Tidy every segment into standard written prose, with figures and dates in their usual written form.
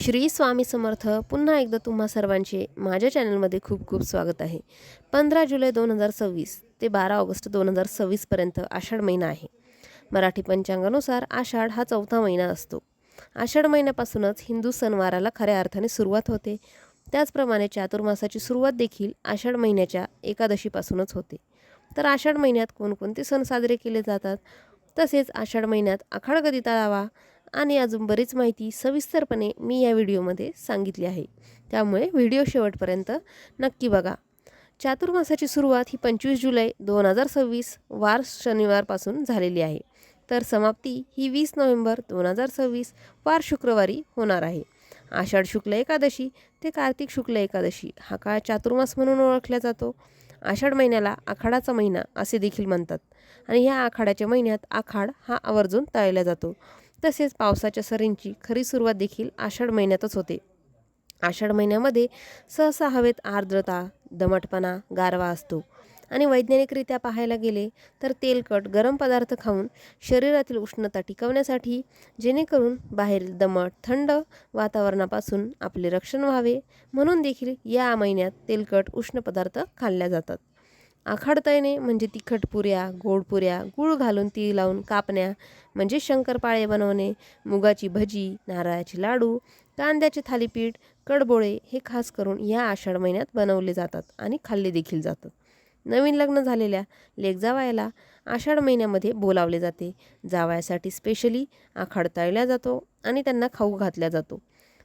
श्री स्वामी समर्थ. पुन्हा एकदा तुम्हा सर्वांचे माझ्या चॅनलमध्ये खूप खूप स्वागत आहे. 15 जुलै 2026 ते 12 ऑगस्ट 2026 पर्यंत आषाढ महिना आहे. मराठी पंचांगानुसार आषाढ हा 4था महिना असतो. आषाढ महिन्यापासूनच हिंदू सणवाराला खऱ्या अर्थाने सुरुवात होते. त्याचप्रमाणे चातुर्मासाची सुरुवात देखील आषाढ महिन्याच्या एकादशीपासूनच होते. तर आषाढ महिन्यात कोणकोणते सण साजरे केले जातात, तसेच आषाढ महिन्यात आखाड कधी तळावा आणि अजून बरीच माहिती सविस्तरपणे मी या व्हिडिओमध्ये सांगितली आहे. त्यामुळे व्हिडिओ शेवटपर्यंत नक्की बघा. चातुर्मासाची सुरुवात ही 25 जुलै 2026 वार शनिवारपासून झालेली आहे. तर समाप्ती ही 20 नोव्हेंबर 2026 वार शुक्रवारी होणार आहे. आषाढ शुक्ल एकादशी ते कार्तिक शुक्ल एकादशी हा काळ चातुर्मास म्हणून ओळखला जातो. आषाढ महिन्याला आखाडाचा महिना असे देखील म्हणतात आणि ह्या आखाडाच्या महिन्यात आखाड हा आवर्जून तळला जातो. तसेच पावसाच्या सरींची खरी सुरुवात देखील आषाढ महिन्यातच होते. आषाढ महिन्यामध्ये सहसा हवेत आर्द्रता, दमटपणा, गारवा असतो आणि वैज्ञानिकरित्या पाहायला गेले तर तेलकट गरम पदार्थ खाऊन शरीरातील उष्णता टिकवण्यासाठी, जेणेकरून बाहेरील दमट थंड वातावरणापासून आपले रक्षण व्हावे म्हणून देखील या महिन्यात तेलकट उष्ण पदार्थ खाल्ल्या जातात. आखाड तळणे म्हणजे तिखट पुऱ्या, गोड पुऱ्या, गूळ घालून तीळ लावून कापण्या म्हणजे शंकरपाळे बनवणे, मुगाची भजी, नारळाचे लाडू, कांद्याचे थालीपीठ, कडबोळे हे खास करून या आषाढ महिन्यात बनवले जातात आणि खाल्ले देखील जातात. नवीन लग्न झालेल्या लेकजावयाला आषाढ महिन्यामध्ये बोलावले जाते. जावयासाठी स्पेशली आखाड तळला जातो आणि त्यांना खाऊ घातला जातो.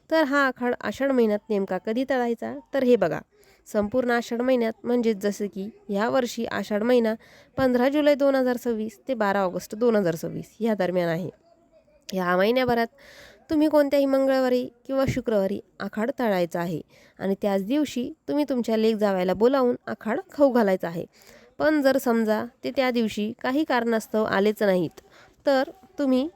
तर हा आखाड आषाढ महिन्यात नेमका कधी तळायचा तर हे बघा. संपूर्ण आषाढ महिन्यात म्हणजेच जसे की ह्या वर्षी आषाढ महिना 15 जुलै 2026 ते 12 ऑगस्ट 2026 या दरम्यान आहे. ह्या महिन्याभरात तुम्ही कोणत्याही मंगळवारी किंवा शुक्रवारी आखाड तळायचा आहे आणि त्याच दिवशी तुम्ही तुमच्या लेक जावयाला बोलावून आखाड खाऊ घालायचा आहे. पण जर समजा ते त्या दिवशी काही कारणास्तव आलेच नाहीत तर तुम्ही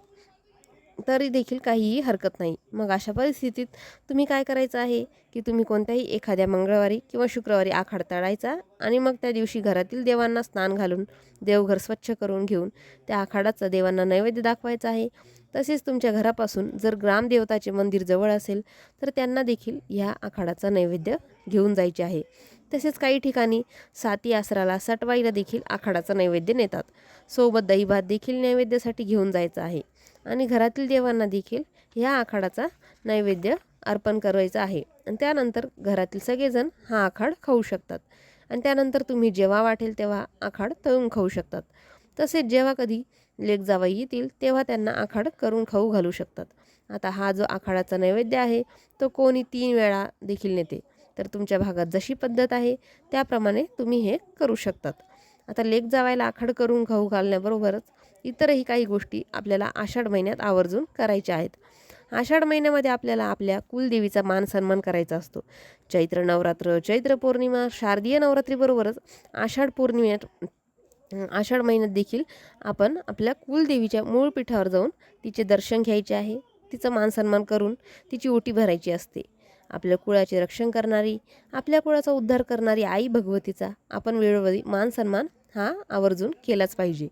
तरी देखील काहीही हरकत नाही. मग अशा परिस्थितीत तुम्ही काय करायचं आहे की तुम्ही कोणत्याही एखाद्या मंगळवारी किंवा शुक्रवारी आखाड तळायचा आणि मग त्या दिवशी घरातील देवांना स्नान घालून देवघर स्वच्छ करून घेऊन त्या आखाडाचा देवांना नैवेद्य दाखवायचा आहे. तसेच तुमच्या घरापासून जर ग्रामदेवताचे मंदिर जवळ असेल तर त्यांना देखील ह्या आखाडाचा नैवेद्य घेऊन जायचे आहे. तसेच काही ठिकाणी साती आसराला सटवाईला देखील आखाडाचा नैवेद्य नेतात. सोबत दही भात देखील नैवेद्यासाठी घेऊन जायचं आहे आणि घरातील देवांना देखील ह्या आखाडाचा नैवेद्य अर्पण करायचा आहे. आणि त्यानंतर घरातील सगळेजण हा आखाड खाऊ शकतात आणि त्यानंतर तुम्ही जेव्हा वाटेल तेव्हा आखाड तळून खाऊ शकतात. तसेच जेव्हा कधी लेक जावई येतील तेव्हा त्यांना आखाड करून खाऊ घालू शकतात. आता हा जो आखाडाचा नैवेद्य आहे तो कोणी 3 वेळा देखील नेते. तर तुमच्या भागात जशी पद्धत आहे त्याप्रमाणे तुम्ही हे करू शकतात. आता लेक जावायला आखाड करून खाऊ घालण्याबरोबरच इतरही काही गोष्टी आपल्याला आषाढ महिन्यात आवर्जून करायच्या आहेत. आषाढ महिन्यामध्ये आपल्याला आपल्या कुलदेवीचा मान सन्मान करायचा असतो. चैत्र नवरात्र, चैत्र पौर्णिमा, शारदीय नवरात्रीबरोबरच आषाढ महिन्यात देखील आपण आपल्या कुलदेवीच्या मूळ पीठावर जाऊन तिचे दर्शन घ्यायचे आहे. तिचा मान सन्मान करून तिची ओटी भरायची असते. आपल्या कुळाचे रक्षण करणारी, आपल्या कुळाचा उद्धार करणारी आई भगवतीचा आपण वेळोवेळी मान सन्मान हा आवर्जून केलाच पाहिजे.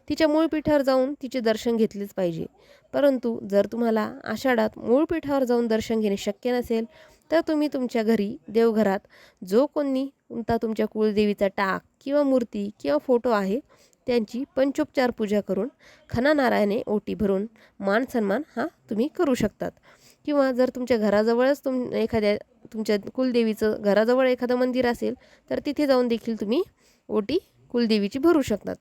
तिच्या मूळ पीठावर जाऊन तिचे दर्शन घेतलेच पाहिजे. परंतु जर तुम्हाला आषाढात मूळ पीठावर जाऊन दर्शन घेणे शक्य नसेल तर तुम्ही तुमच्या घरी देवघरात जो कोणी तुमच्या कुलदेवीचा टाक किंवा मूर्ती किंवा फोटो आहे त्यांची पंचोपचार पूजा करून खणा नारळाने ओटी भरून मान सन्मान हा तुम्ही करू शकतात. किंवा जर तुमच्या घराजवळच तुमच्या कुलदेवीचं घराजवळ एखादं मंदिर असेल तर तिथे जाऊन देखील तुम्ही ओटी कुलदेवीची भरू शकतात.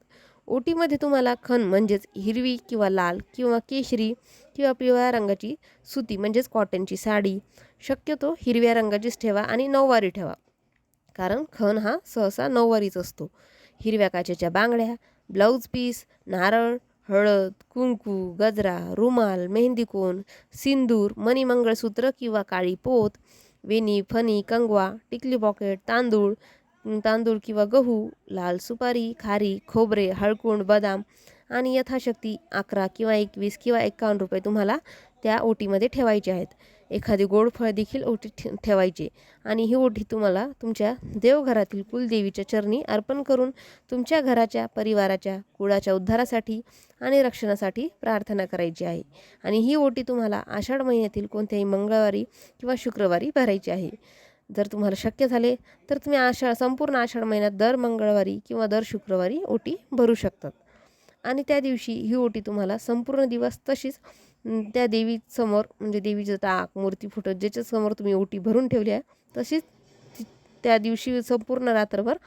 ओटीमध्ये तुम्हाला खण म्हणजेच हिरवी किंवा लाल किंवा केशरी किंवा पिवळ्या रंगाची सुती म्हणजेच कॉटनची साडी, शक्यतो हिरव्या रंगाचीच ठेवा आणि नऊवारी ठेवा, कारण खण हा सहसा नऊवारीच असतो. हिरव्या काचेच्या बांगड्या, ब्लाऊज पीस, नारळ, हळद, कुंकू, गजरा, रुमाल, मेहंदी कोन, सिंदूर, मणिमंगळसूत्र किंवा काळी पोत, वेणी, फणी, कंगवा, टिकली पॉकेट, तांदूळ किंवा गहू, लाल सुपारी, खारी, खोबरे, हळकुंड, बदाम आणि यथाशक्ती 11 किंवा 21 किंवा 51 रुपये तुम्हाला त्या ओटीमध्ये ठेवायचे आहेत. एखादी गोड फळ देखील ओटी ठेवायचे आणि ही ओटी तुम्हाला तुमच्या देवघरातील कुलदेवीच्या चरणी अर्पण करून तुमच्या घराच्या परिवाराच्या कुळाच्या उद्धारासाठी आणि रक्षणासाठी प्रार्थना करायची आहे. आणि ही ओटी तुम्हाला आषाढ महिन्यातील कोणत्याही मंगळवारी किंवा शुक्रवारी भरायची आहे. जर तुम्हाला शक्य झाले तर तुम्ही संपूर्ण आषाढ महिन्यात दर मंगळवारी किंवा दर शुक्रवारी ओटी भरू शकतात. आणि त्या दिवशी ही ओटी तुम्हाला संपूर्ण दिवस तशीच त्या देवीसमोर म्हणजे देवीचं टाक मूर्ती फोटो ज्याच्यासमोर तुम्ही ओटी भरून ठेवली आहे तशीच त्या दिवशी संपूर्ण रात्रभर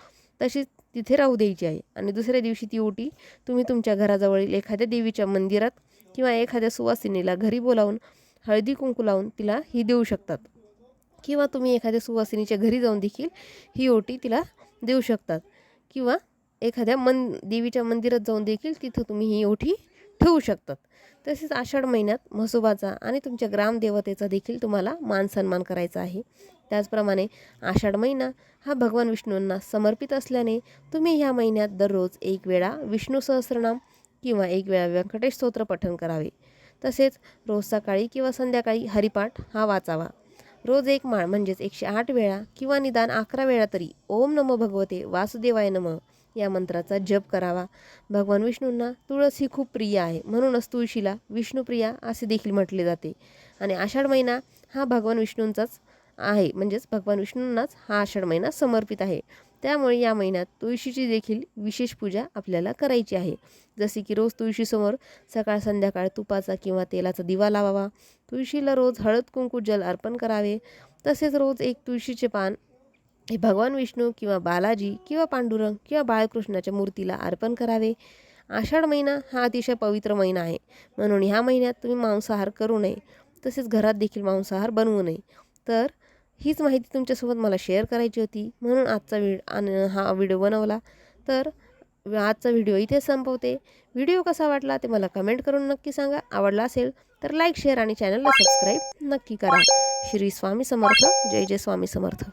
तशीच तिथे राहू द्यायची आहे. आणि दुसऱ्या दिवशी ती ओटी तुम्ही तुमच्या घराजवळील एखाद्या देवीच्या मंदिरात किंवा एखाद्या सुवासिनीला घरी बोलावून हळदी कुंकू लावून तिला ही देऊ शकतात. किंवा तुम्ही एखाद्या सुवासिनीच्या घरी जाऊन देखील ही ओटी तिला देऊ शकतात. किंवा एखाद्या देवीच्या मंदिरात जाऊन देखील तिथं तुम्ही ही ओटी ठेवू शकतात. तसेच आषाढ महिन्यात म्हसोबाचा आणि तुमच्या ग्रामदेवतेचा देखील तुम्हाला मान सन्मान करायचा आहे. त्याचप्रमाणे आषाढ महिना हा भगवान विष्णूंना समर्पित असल्याने तुम्ही ह्या महिन्यात दररोज एक वेळा विष्णू सहस्रनाम किंवा एक वेळा व्यंकटेश स्तोत्र पठण करावे. तसेच रोज सकाळी किंवा संध्याकाळी हरिपाठ हा वाचावा. रोज एक माळ म्हणजेच 108 वेळा किंवा निदान 11 वेळा तरी ओम नमो भगवते वासुदेवाय नमः या मंत्राचा जप करावा. भगवान विष्णूंना तुळस ही खूप प्रिय आहे, म्हणूनच तुळशीला विष्णुप्रिया असे देखील म्हटले जाते. आणि आषाढ महिना हा भगवान विष्णूंचाच आहे, म्हणजेच भगवान विष्णूंनाच हा आषाढ महिना समर्पित आहे. त्यामुळे या महिन्यात तुळशीची देखील विशेष पूजा आपल्याला करायची आहे. जसे की रोज तुळशीसमोर सकाळ संध्याकाळ तुपाचा किंवा तेलाचा दिवा लावावा. तुळशीला रोज हळद कुंकू जल अर्पण करावे. तसेच रोज एक तुळशीचे पान हे भगवान विष्णू किंवा बालाजी किंवा पांडुरंग किंवा बाळकृष्णाच्या मूर्तीला अर्पण करावे. आषाढ महिना हा अतिशय पवित्र महिना आहे, म्हणून ह्या महिन्यात तुम्ही मांसाहार करू नये. तसेच घरात देखील मांसाहार बनवू नये. तर हीच माहिती तुमच्यासोबत मला शेअर करायची होती, म्हणून हा व्हिडिओ बनवला. तर आजचा व्हिडिओ इथे संपवते. व्हिडिओ कसा वाटला ते मला कमेंट करून नक्की सांगा. आवडला असेल तर लाईक शेअर आणि चॅनलला सबस्क्राईब नक्की करा. श्री स्वामी समर्थ. जय जय स्वामी समर्थ.